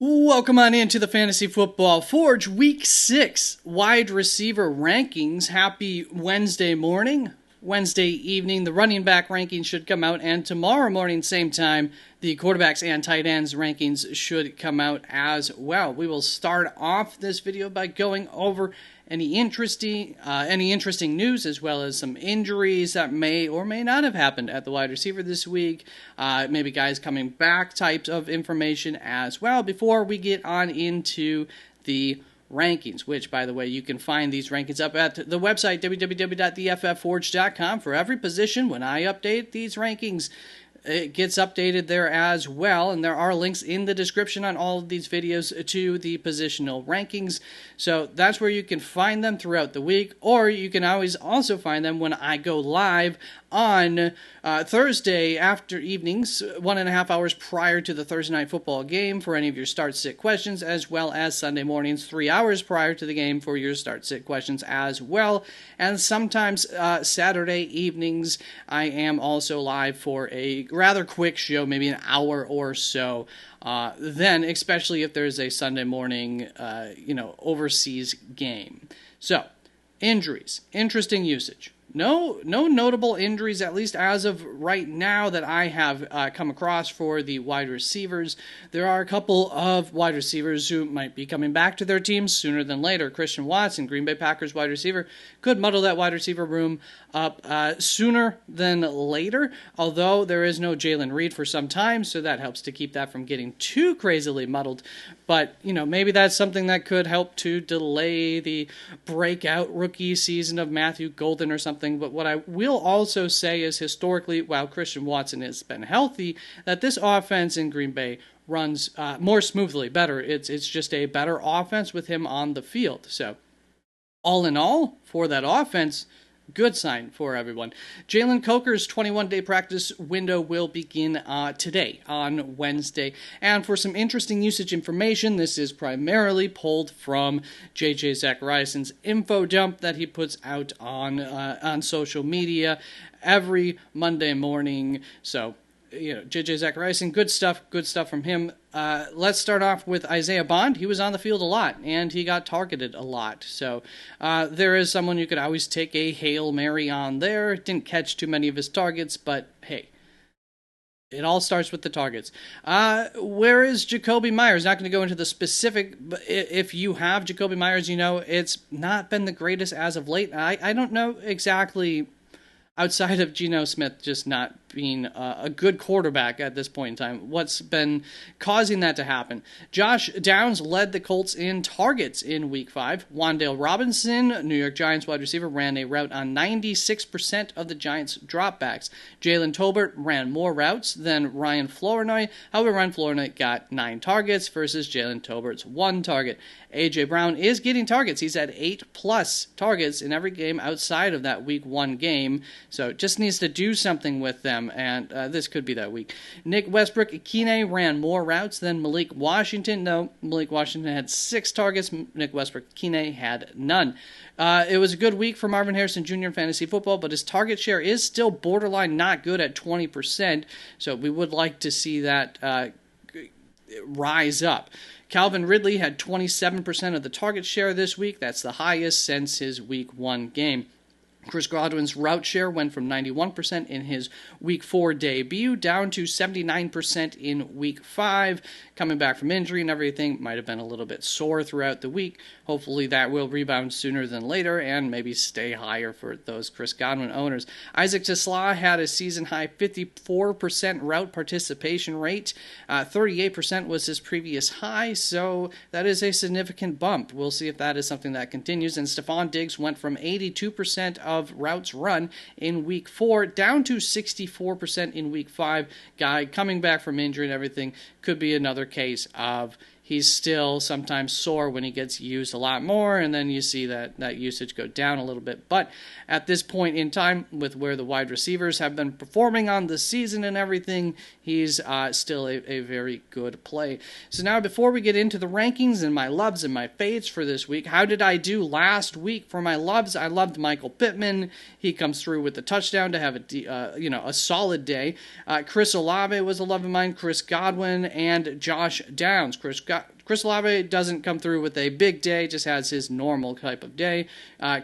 Welcome on into the Fantasy Football Forge Week 6 wide receiver rankings. Happy Wednesday morning, Wednesday evening. The running back rankings should come out, and tomorrow morning, same time, the quarterbacks and tight ends rankings should come out as well. We will start off this video by going over any interesting news, as well as some injuries that may or may not have happened at the wide receiver this week. Maybe guys coming back types of information as well, before we get on into the rankings, which, by the way, you can find these rankings up at the website www.theffforge.com for every position. When I update these rankings, it gets updated there as well, and there are links in the description on all of these videos to the positional rankings. So that's where you can find them throughout the week, or you can always also find them when I go live on Thursday after evenings, 1.5 hours prior to the Thursday night football game for any of your start-sit questions, as well as Sunday mornings, 3 hours prior to the game for your start-sit questions as well. And sometimes Saturday evenings, I am also live for a rather quick show, maybe an hour or so. Then, especially if there's a Sunday morning, overseas game. So, injuries, interesting usage. No notable injuries, at least as of right now, that I have come across for the wide receivers. There are a couple of wide receivers who might be coming back to their teams sooner than later. Christian Watson, Green Bay Packers wide receiver, could muddle that wide receiver room up sooner than later, although there is no Jalen Reed for some time, so that helps to keep that from getting too crazily muddled. But, maybe that's something that could help to delay the breakout rookie season of Matthew Golden or something. But what I will also say is, historically, while Christian Watson has been healthy, that this offense in Green Bay runs more smoothly, better. It's just a better offense with him on the field. So, all in all, for that offense, good sign for everyone. Jalen Coker's 21-day practice window will begin today, on Wednesday. And for some interesting usage information, this is primarily pulled from J.J. Zachariason's info dump that he puts out on social media every Monday morning. So, J.J. Zachariason, good stuff from him. Let's start off with Isaiah Bond. He was on the field a lot, and he got targeted a lot. So there is someone you could always take a Hail Mary on there. Didn't catch too many of his targets, but hey, it all starts with the targets. Where is Jakobi Meyers? Not going to go into the specific, but if you have Jakobi Meyers, it's not been the greatest as of late. I don't know exactly, outside of Geno Smith just not being a good quarterback at this point in time, what's been causing that to happen. Josh Downs led the Colts in targets in Week 5. Wan'Dale Robinson, New York Giants wide receiver, ran a route on 96% of the Giants' dropbacks. Jalen Tolbert ran more routes than Ryan Flournoy. However, Ryan Flournoy got 9 targets versus Jalen Tolbert's 1 target. A.J. Brown is getting targets. He's had 8+ targets in every game outside of that Week 1 game, so just needs to do something with them. And this could be that week. Nick Westbrook-Ikhine ran more routes than Malik Washington. No, Malik Washington had 6 targets. Nick Westbrook-Ikhine had none. It was a good week for Marvin Harrison Jr. in fantasy football, but his target share is still borderline not good at 20%. So we would like to see that rise up. Calvin Ridley had 27% of the target share this week. That's the highest since his Week 1 game. Chris Godwin's route share went from 91% in his Week 4 debut down to 79% in Week 5. Coming back from injury and everything, might have been a little bit sore throughout the week. Hopefully that will rebound sooner than later and maybe stay higher for those Chris Godwin owners. Isaac Tesla had a season-high 54% route participation rate. 38% was his previous high, so that is a significant bump. We'll see if that is something that continues. And Stephon Diggs went from 82% of routes run in Week 4 down to 64% in Week 5. Guy coming back from injury and everything, could be another case of he's still sometimes sore when he gets used a lot more, and then you see that usage go down a little bit. But at this point in time, with where the wide receivers have been performing on the season and everything, he's still a very good play. So now, before we get into the rankings and my loves and my fades for this week, how did I do last week for my loves? I loved Michael Pittman. He comes through with the touchdown to have a solid day. Chris Olave was a love of mine. Chris Godwin and Josh Downs. Chris Chris Olave doesn't come through with a big day, just has his normal type of day.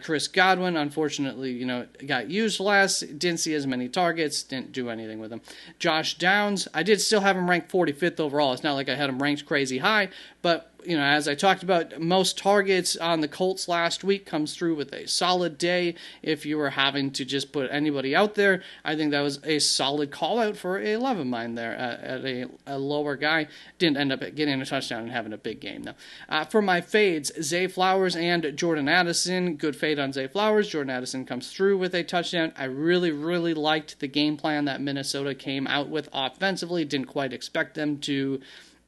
Chris Godwin, unfortunately, got used less, didn't see as many targets, didn't do anything with him. Josh Downs, I did still have him ranked 45th overall. It's not like I had him ranked crazy high, but as I talked about, most targets on the Colts last week comes through with a solid day. If you were having to just put anybody out there, I think that was a solid call out for a love of mine there at a lower guy. Didn't end up getting a touchdown and having a big game, though. For my fades, Zay Flowers and Jordan Addison. Good fade on Zay Flowers. Jordan Addison comes through with a touchdown. I really, really liked the game plan that Minnesota came out with offensively. Didn't quite expect them to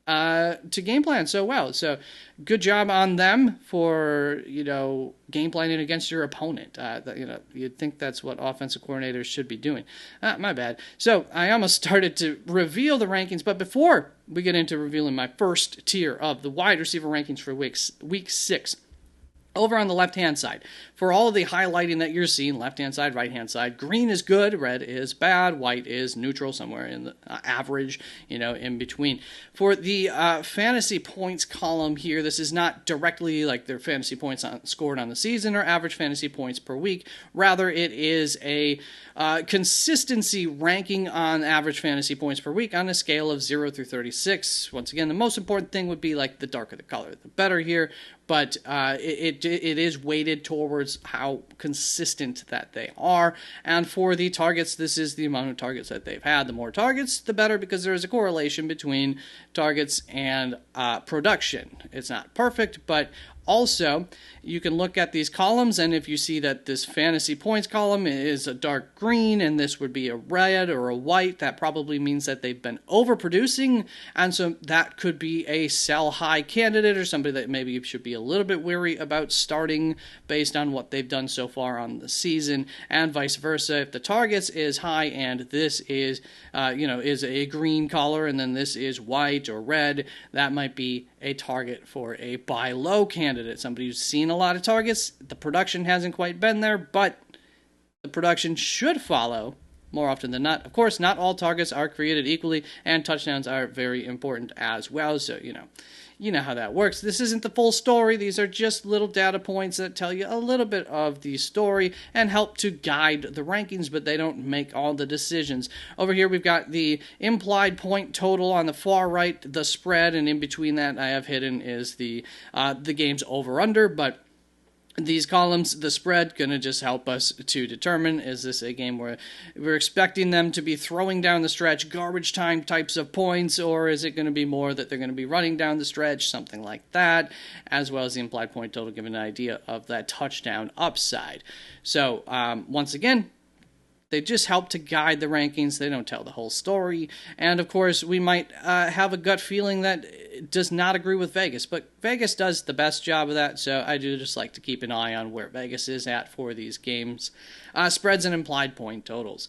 game plan so well. So good job on them for, game planning against your opponent. You'd think that's what offensive coordinators should be doing. My bad. So I almost started to reveal the rankings, but before we get into revealing my first tier of the wide receiver rankings for week 6, over on the left-hand side, for all of the highlighting that you're seeing, left-hand side, right-hand side, green is good, red is bad, white is neutral, somewhere in the average, in between. For the fantasy points column here, this is not directly like their fantasy points scored on the season or average fantasy points per week. Rather, it is a consistency ranking on average fantasy points per week on a scale of 0 through 36. Once again, the most important thing would be like the darker the color, the better here. But it is weighted towards how consistent that they are. And for the targets, this is the amount of targets that they've had. The more targets, the better, because there is a correlation between targets and production. It's not perfect, but also, you can look at these columns, and if you see that this fantasy points column is a dark green and this would be a red or a white, that probably means that they've been overproducing, and so that could be a sell high candidate or somebody that maybe you should be a little bit wary about starting based on what they've done so far on the season, and vice versa. If the targets is high and this is, is a green color and then this is white or red, that might be a target for a buy low candidate, somebody who's seen a lot of targets. The production hasn't quite been there, but the production should follow more often than not. Of course, not all targets are created equally, and touchdowns are very important as well, so you know how that works. This isn't the full story. These are just little data points that tell you a little bit of the story and help to guide the rankings, but they don't make all the decisions. Over here, we've got the implied point total on the far right, the spread, and in between that I have hidden is the game's over-under, but these columns, the spread, going to just help us to determine, is this a game where we're expecting them to be throwing down the stretch, garbage time types of points, or is it going to be more that they're going to be running down the stretch, something like that, as well as the implied point total, giving an idea of that touchdown upside. So, once again, they just help to guide the rankings. They don't tell the whole story. And, of course, we might have a gut feeling that does not agree with Vegas. But Vegas does the best job of that, so I do just like to keep an eye on where Vegas is at for these games. Spreads and implied point totals.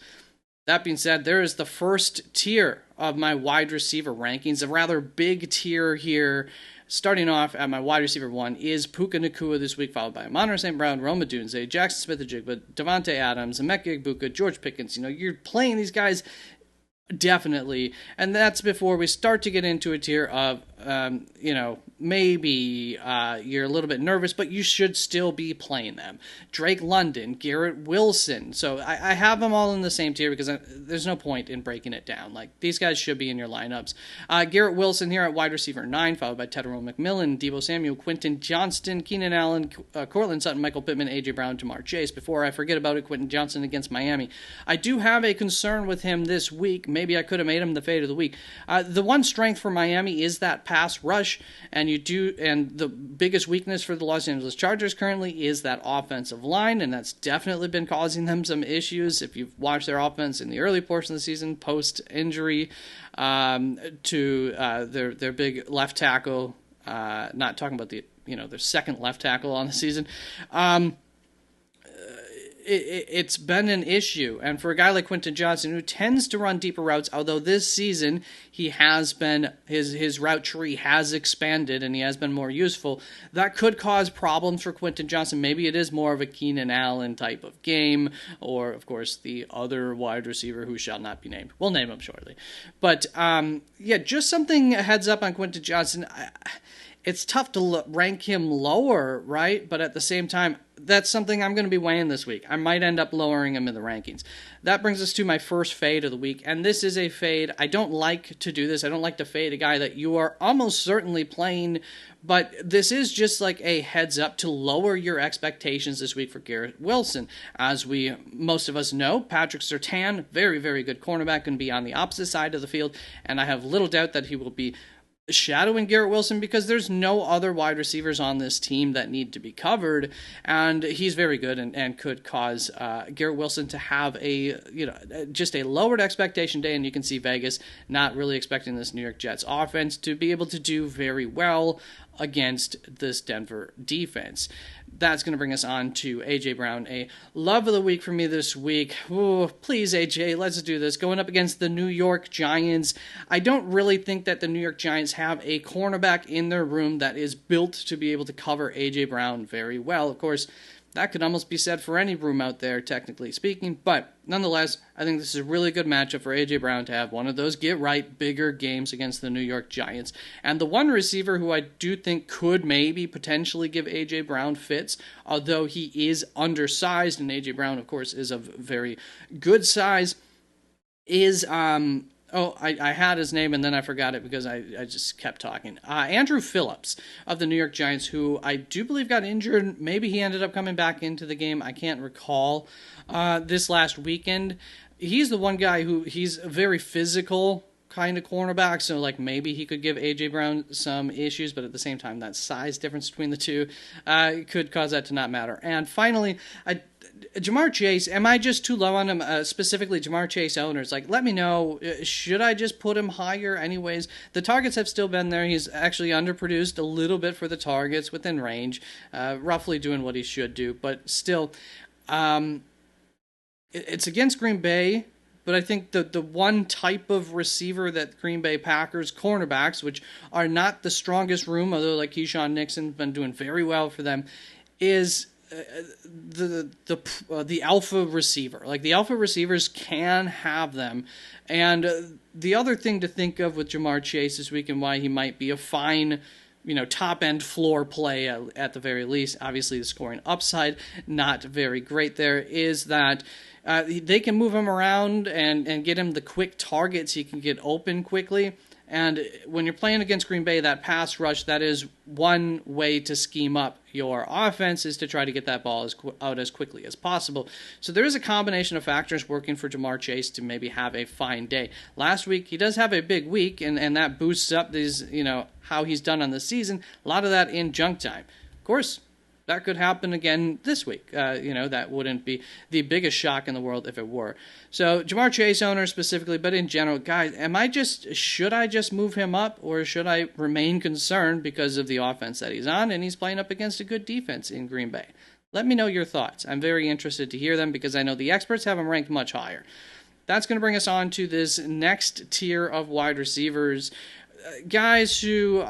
That being said, there is the first tier of my wide receiver rankings, a rather big tier here. Starting off at my wide receiver 1 is Puka Nacua this week, followed by Amon-Ra St. Brown, Rome Odunze, Jackson Smith-Njigba, Devontae Adams, Emeka Egbuka, George Pickens. You're playing these guys definitely, and that's before we start to get into a tier of, maybe you're a little bit nervous, but you should still be playing them. Drake London, Garrett Wilson. So I have them all in the same tier because there's no point in breaking it down. Like, these guys should be in your lineups. Garrett Wilson here at wide receiver 9, followed by Tedero McMillan, Deebo Samuel, Quentin Johnston, Keenan Allen, Cortland Sutton, Michael Pittman, A.J. Brown, Jamar Chase. Before I forget about it, Quentin Johnston against Miami. I do have a concern with him this week. Maybe I could have made him the fade of the week. The one strength for Miami is that pass rush, and the biggest weakness for the Los Angeles Chargers currently is that offensive line, and that's definitely been causing them some issues. If you've watched their offense in the early portion of the season, post-injury to their big left tackle, not talking about their second left tackle on the season, it's been an issue. And for a guy like Quentin Johnson, who tends to run deeper routes, although this season he has been, his route tree has expanded and he has been more useful, that could cause problems for Quentin Johnson. Maybe it is more of a Keenan Allen type of game, or, of course, the other wide receiver who shall not be named. We'll name him shortly. But, yeah, just something, a heads up on Quentin Johnson. It's tough to rank him lower, right? But at the same time, that's something I'm going to be weighing this week. I might end up lowering him in the rankings. That brings us to my first fade of the week, and this is a fade. I don't like to do this. I don't like to fade a guy that you are almost certainly playing, but this is just like a heads up to lower your expectations this week for Garrett Wilson. As most of us know, Patrick Surtain, very, very good cornerback, can be on the opposite side of the field, and I have little doubt that he will be shadowing Garrett Wilson because there's no other wide receivers on this team that need to be covered, and he's very good and could cause Garrett Wilson to have just a lowered expectation day, and you can see Vegas not really expecting this New York Jets offense to be able to do very well against this Denver defense. That's going to bring us on to A.J. Brown, a love of the week for me this week. Ooh, please, A.J., let's do this. Going up against the New York Giants. I don't really think that the New York Giants have a cornerback in their room that is built to be able to cover A.J. Brown very well. Of course, that could almost be said for any room out there, technically speaking. But nonetheless, I think this is a really good matchup for A.J. Brown to have one of those get-right, bigger games against the New York Giants. And the one receiver who I do think could maybe potentially give A.J. Brown fits, although he is undersized, and A.J. Brown, of course, is of very good size, is I had his name and then I forgot it because I just kept talking. Andrew Phillips of the New York Giants, who I do believe got injured. Maybe he ended up coming back into the game. I can't recall. This last weekend, he's the one guy who he's a very physical kind of cornerback, so like maybe he could give A.J. Brown some issues, but at the same time, that size difference between the two could cause that to not matter. And finally, Ja'Marr Chase, am I just too low on him? Specifically, Ja'Marr Chase owners, like, let me know. Should I just put him higher anyways? The targets have still been there. He's actually underproduced a little bit for the targets, within range, roughly doing what he should do. But still, it's against Green Bay, but I think the one type of receiver that Green Bay Packers cornerbacks, which are not the strongest room, although like Keyshawn Nixon's been doing very well for them, is the alpha receiver. Like, the alpha receivers can have them. And the other thing to think of with Ja'Marr Chase this week and why he might be a fine, top-end floor play at the very least, obviously the scoring upside not very great there, is that they can move him around and get him the quick targets. He can get open quickly. And when you're playing against Green Bay, that pass rush, that is one way to scheme up your offense, is to try to get that ball out as quickly as possible. So there is a combination of factors working for Ja'Marr Chase to maybe have a fine day. Last week, he does have a big week, and that boosts up these, how he's done on the season. A lot of that in junk time. Of course, that could happen again this week. That wouldn't be the biggest shock in the world if it were. So Ja'Marr Chase owner specifically, but in general, guys, should I just move him up, or should I remain concerned because of the offense that he's on, and he's playing up against a good defense in Green Bay? Let me know your thoughts. I'm very interested to hear them because I know the experts have him ranked much higher. That's going to bring us on to this next tier of wide receivers. Guys who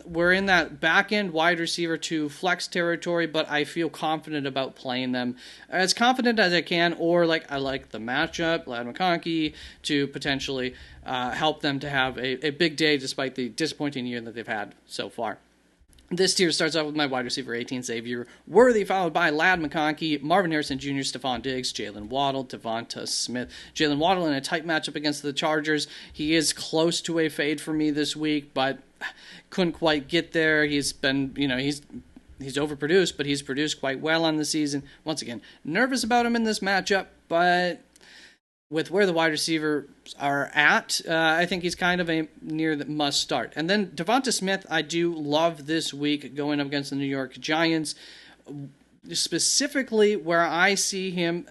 were in that back-end wide receiver to flex territory, but I feel confident about playing them. As confident as I can, or I like the matchup, Ladd McConkey, to potentially help them to have a big day despite the disappointing year that they've had so far. This tier starts off with my wide receiver 18, Xavier Worthy, followed by Ladd McConkey, Marvin Harrison Jr., Stephon Diggs, Jalen Waddle, Devonta Smith. Jalen Waddle in a tight matchup against the Chargers. He is close to a fade for me this week, but couldn't quite get there. He's been, he's overproduced, but he's produced quite well on the season. Once again, nervous about him in this matchup, but with where the wide receivers are at, I think he's kind of a near the must start. And then Devonta Smith, I do love this week going up against the New York Giants. Specifically, where I see him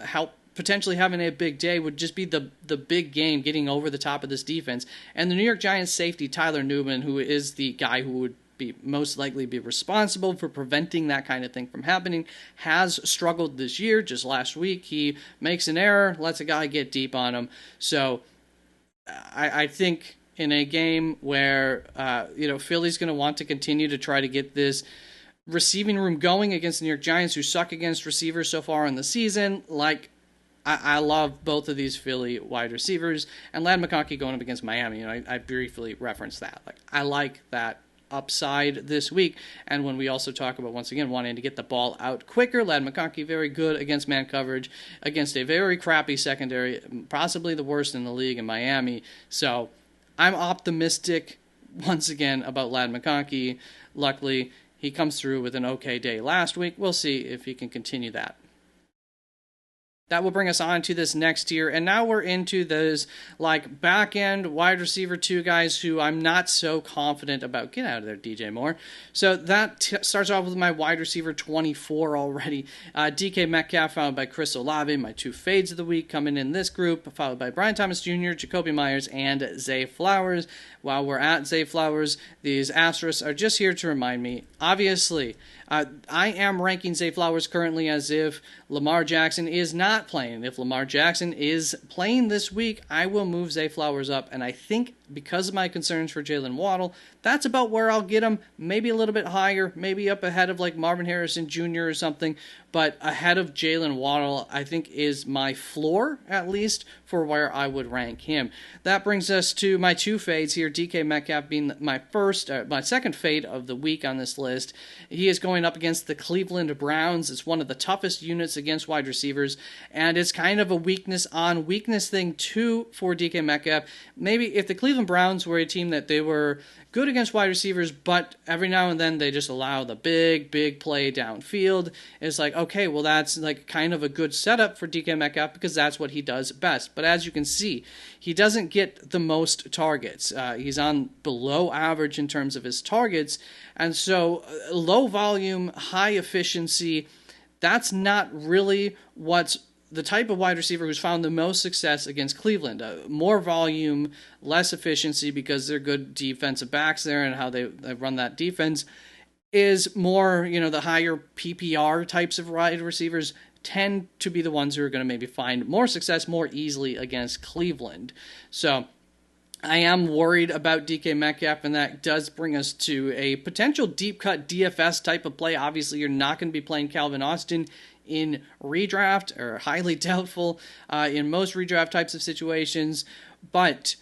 potentially having a big day would just be the big game, getting over the top of this defense. And the New York Giants safety, Tyler Newman, who is the guy who would most likely be responsible for preventing that kind of thing from happening, has struggled this year. Just last week, he makes an error, lets a guy get deep on him. So I think in a game where Philly's going to want to continue to try to get this receiving room going against the New York Giants, who suck against receivers so far in the season. I love both of these Philly wide receivers, and Ladd McConkey going up against Miami. I briefly referenced that. I like that upside this week. And when we also talk about, once again, wanting to get the ball out quicker, Ladd McConkey very good against man coverage against a very crappy secondary, possibly the worst in the league in Miami. So I'm optimistic once again about Ladd McConkey. Luckily, he comes through with an okay day last week. We'll see if he can continue that. That will bring us on to this next tier, and now we're into those back-end wide receiver 2 guys who I'm not so confident about. Get out of there, DJ Moore. So that starts off with my wide receiver 24 already. DK Metcalf, followed by Chris Olave, my 2 fades of the week coming in this group, followed by Brian Thomas Jr., Jakobi Meyers, and Zay Flowers. While we're at Zay Flowers, these asterisks are just here to remind me, obviously, I am ranking Zay Flowers currently as if Lamar Jackson is not playing. If Lamar Jackson is playing this week, I will move Zay Flowers up, and I think because of my concerns for Jalen Waddle, that's about where I'll get him, maybe a little bit higher, maybe up ahead of Marvin Harrison Jr. or something, but ahead of Jalen Waddle, I think is my floor, at least, for where I would rank him. That brings us to my 2 fades here, DK Metcalf being my second fade of the week on this list. He is going up against the Cleveland Browns. It's one of the toughest units against wide receivers, and it's kind of a weakness on weakness thing too for DK Metcalf. Maybe if the Cleveland Browns were a team that they were good against wide receivers, but every now and then they just allow the big play downfield, it's okay, well, that's kind of a good setup for DK Metcalf because that's what he does best. But as you can see, he doesn't get the most targets. He's on below average in terms of his targets, and so low volume, high efficiency, that's not really what's the type of wide receiver who's found the most success against Cleveland. More volume, less efficiency because they're good defensive backs there and how they run that defense is more, the higher PPR types of wide receivers tend to be the ones who are going to maybe find more success more easily against Cleveland. So I am worried about DK Metcalf, and that does bring us to a potential deep cut DFS type of play. Obviously, you're not going to be playing Calvin Austin in redraft, or highly doubtful in most redraft types of situations, but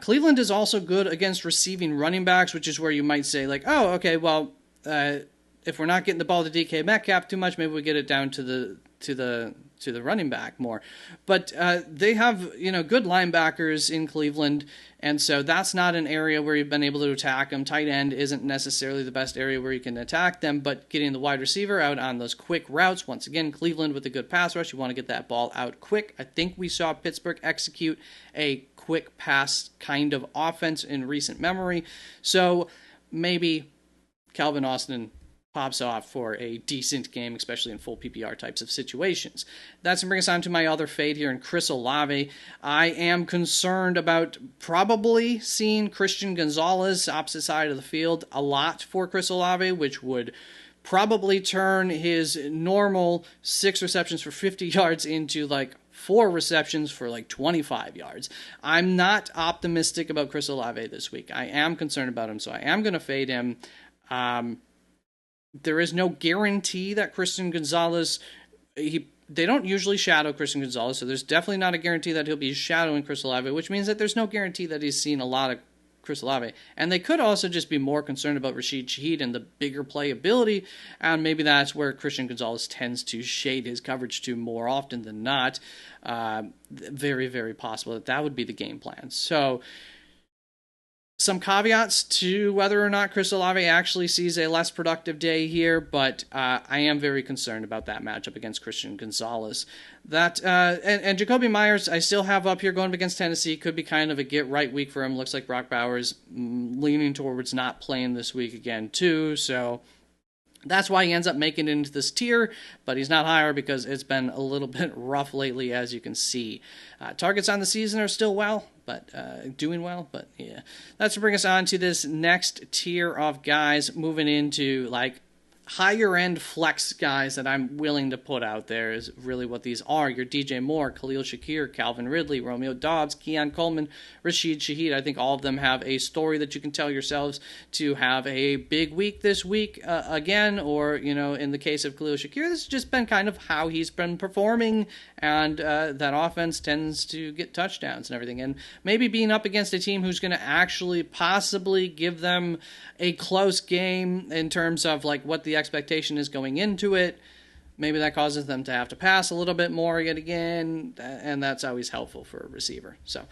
Cleveland is also good against receiving running backs, which is where you might say oh, okay, well, if we're not getting the ball to DK Metcalf too much, maybe we get it down to the running back more. But they have good linebackers in Cleveland, and so that's not an area where you've been able to attack them. Tight end isn't necessarily the best area where you can attack them, but getting the wide receiver out on those quick routes, once again, Cleveland with a good pass rush, you want to get that ball out quick. I think we saw Pittsburgh execute a quick pass kind of offense in recent memory, so maybe Calvin Austin pops off for a decent game, especially in full PPR types of situations. That's going to bring us on to my other fade here in Chris Olave. I am concerned about probably seeing Christian Gonzalez opposite side of the field a lot for Chris Olave, which would probably turn his normal 6 receptions for 50 yards into 4 receptions for 25 yards. I'm not optimistic about Chris Olave this week. I am concerned about him, so I am going to fade him. There is no guarantee that Christian Gonzalez, they don't usually shadow Christian Gonzalez, so there's definitely not a guarantee that he'll be shadowing Chris Olave, which means that there's no guarantee that he's seen a lot of Chris Olave. And they could also just be more concerned about Rashid Shaheed and the bigger playability, and maybe that's where Christian Gonzalez tends to shade his coverage to more often than not. Very, very possible that would be the game plan. So some caveats to whether or not Chris Olave actually sees a less productive day here, but I am very concerned about that matchup against Christian Gonzalez. And Jakobi Meyers, I still have up here going up against Tennessee. Could be kind of a get-right week for him. Looks like Brock Bowers leaning towards not playing this week again, too. So That's why he ends up making it into this tier, but he's not higher because it's been a little bit rough lately, as you can see. Targets on the season are still doing well, but yeah. That's to bring us on to this next tier of guys moving into like higher end flex guys that I'm willing to put out there is really what these are. Your DJ Moore, Khalil Shakir, Calvin Ridley, Romeo Doubs, Keon Coleman, Rashid Shaheed. I think all of them have a story that you can tell yourselves to have a big week this week again, or, in the case of Khalil Shakir, this has just been kind of how he's been performing, and that offense tends to get touchdowns and everything. And maybe being up against a team who's going to actually possibly give them a close game in terms of like what the expectation is going into it, maybe that causes them to have to pass a little bit more yet again, and that's always helpful for a receiver. So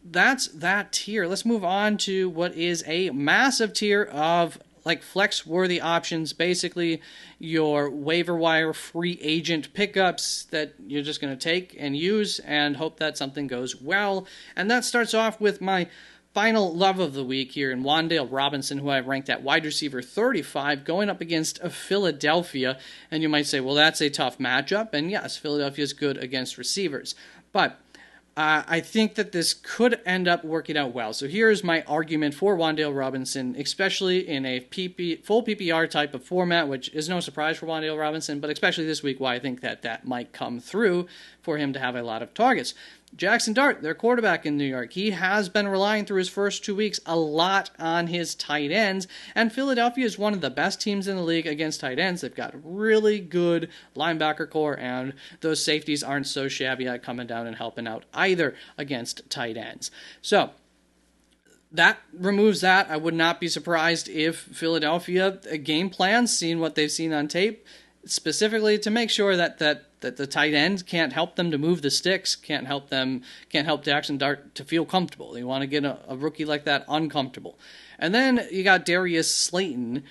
that's that tier. Let's move on to what is a massive tier of like flex-worthy options, basically your waiver wire free agent pickups that you're just going to take and use and hope that something goes well. And that starts off with my final love of the week here in Wan'Dale Robinson, who I've ranked at wide receiver 35, going up against Philadelphia. And you might say, well, that's a tough matchup. And yes, Philadelphia is good against receivers. But I think that this could end up working out well. So here's my argument for Wan'Dale Robinson, especially in a full PPR type of format, which is no surprise for Wan'Dale Robinson, but especially this week, why I think that might come through for him to have a lot of targets. Jackson Dart, their quarterback in New York, he has been relying through his first 2 weeks a lot on his tight ends, and Philadelphia is one of the best teams in the league against tight ends. They've got a really good linebacker core, and those safeties aren't so shabby at coming down and helping out either against tight ends. So that removes that. I would not be surprised if Philadelphia game plans, seeing what they've seen on tape, specifically to make sure that the tight end can't help them to move the sticks, can't help Jackson Dart to feel comfortable. You want to get a rookie like that uncomfortable. And then you got Darius Slayton,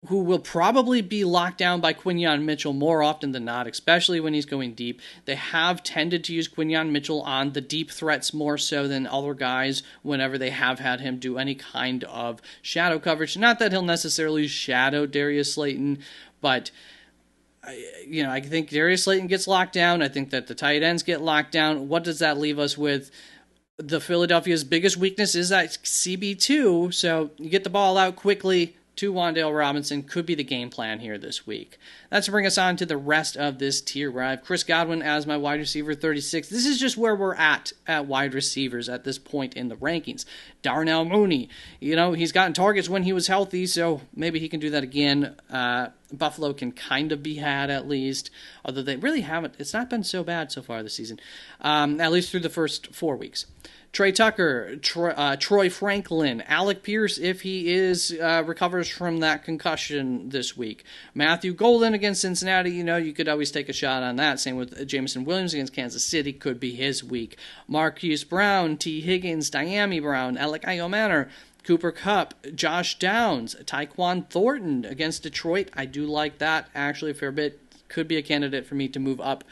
who will probably be locked down by Quinyon Mitchell more often than not, especially when he's going deep. They have tended to use Quinyon Mitchell on the deep threats more so than other guys whenever they have had him do any kind of shadow coverage. Not that he'll necessarily shadow Darius Slayton, but I think Darius Slayton gets locked down. I think that the tight ends get locked down. What does that leave us with? The Philadelphia's biggest weakness is that CB2, so you get the ball out quickly to Wan'Dale Robinson could be the game plan here this week. That's to bring us on to the rest of this tier, where I have Chris Godwin as my wide receiver 36. This is just where we're at wide receivers at this point in the rankings. Darnell Mooney, he's gotten targets when he was healthy, so maybe he can do that again. Buffalo can kind of be had at least, although they really haven't. It's not been so bad so far this season, at least through the first 4 weeks. Trey Tucker, Troy Franklin, Alec Pierce if he recovers from that concussion this week. Matthew Golden against Cincinnati, you could always take a shot on that. Same with Jameson Williams against Kansas City, could be his week. Marquise Brown, T. Higgins, Diami Brown, Alec Iomanner, Cooper Kupp, Josh Downs, Tyquan Thornton against Detroit. I do like that actually a fair bit. Could be a candidate for me to move up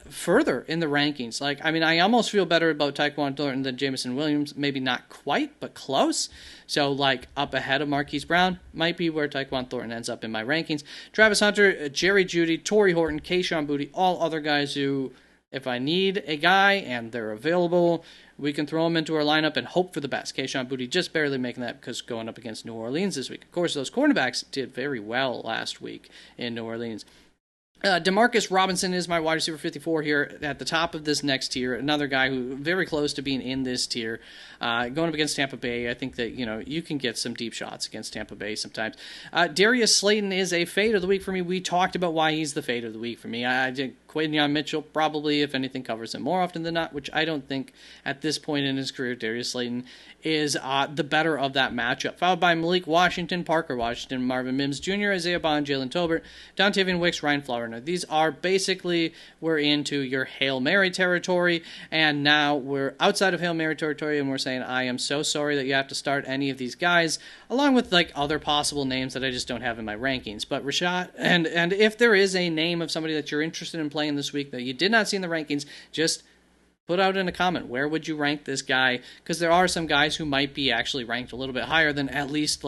further in the rankings. I almost feel better about Tyquan Thornton than Jameson Williams. Maybe not quite, but close. So, up ahead of Marquise Brown might be where Tyquan Thornton ends up in my rankings. Travis Hunter, Jerry Jeudy, Torrey Horton, Kayshon Boutte, all other guys who, if I need a guy and they're available, we can throw them into our lineup and hope for the best. Kayshon Boutte just barely making that because going up against New Orleans this week. Of course, those cornerbacks did very well last week in New Orleans. Demarcus Robinson is my wide receiver 54 here at the top of this next tier. Another guy who very close to being in this tier. Going up against Tampa Bay, I think that you can get some deep shots against Tampa Bay sometimes. Darius Slayton is a fade of the week for me. We talked about why he's the fade of the week for me. I did Quinyon Mitchell probably, if anything, covers him more often than not, which I don't think at this point in his career Darius Slayton is the better of that matchup. Followed by Malik Washington, Parker Washington, Marvin Mims Jr., Isaiah Bond, Jalen Tolbert, Dontavian Wicks, Ryan Flower. Now, these are basically, we're into your Hail Mary territory, and now we're outside of Hail Mary territory, and we're saying, I am so sorry that you have to start any of these guys, along with other possible names that I just don't have in my rankings. But Rashad, and if there is a name of somebody that you're interested in playing this week that you did not see in the rankings, just put out in a comment, where would you rank this guy? Because there are some guys who might be actually ranked a little bit higher than at least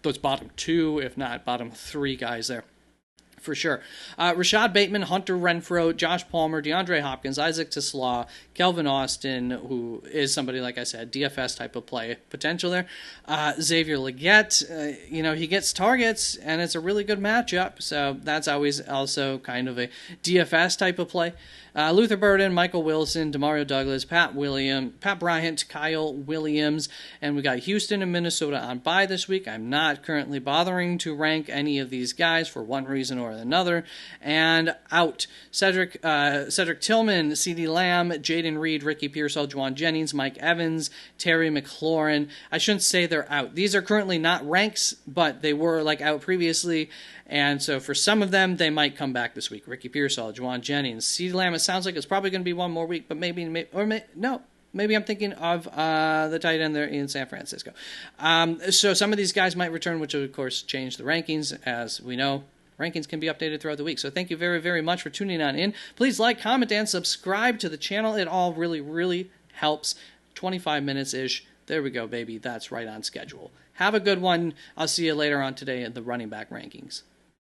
those bottom 2, if not bottom 3 guys there. For sure. Rashad Bateman, Hunter Renfrow, Josh Palmer, DeAndre Hopkins, Isaac Tisslaw, Kelvin Austin, who is somebody, like I said, DFS type of play potential there. Xavier Legette, he gets targets, and it's a really good matchup, so that's always also kind of a DFS type of play. Luther Burden, Michael Wilson, Demario Douglas, Pat Bryant, Kyle Williams, and we got Houston and Minnesota on bye this week. I'm not currently bothering to rank any of these guys for one reason or another. And out, Cedric Tillman, CeeDee Lamb, Jaden Reed, Ricky Pearsall, Juwan Jennings, Mike Evans, Terry McLaurin. I shouldn't say they're out. These are currently not ranks, but they were out previously. And so for some of them, they might come back this week. Ricky Pearsall, Juwan Jennings, CeeDee Lamb, it sounds like it's probably going to be one more week, but maybe I'm thinking of the tight end there in San Francisco. So some of these guys might return, which will, of course, change the rankings. As we know, rankings can be updated throughout the week. So thank you very, very much for tuning on in. Please like, comment, and subscribe to the channel. It all really, really helps. 25 minutes-ish. There we go, baby. That's right on schedule. Have a good one. I'll see you later on today in the running back rankings.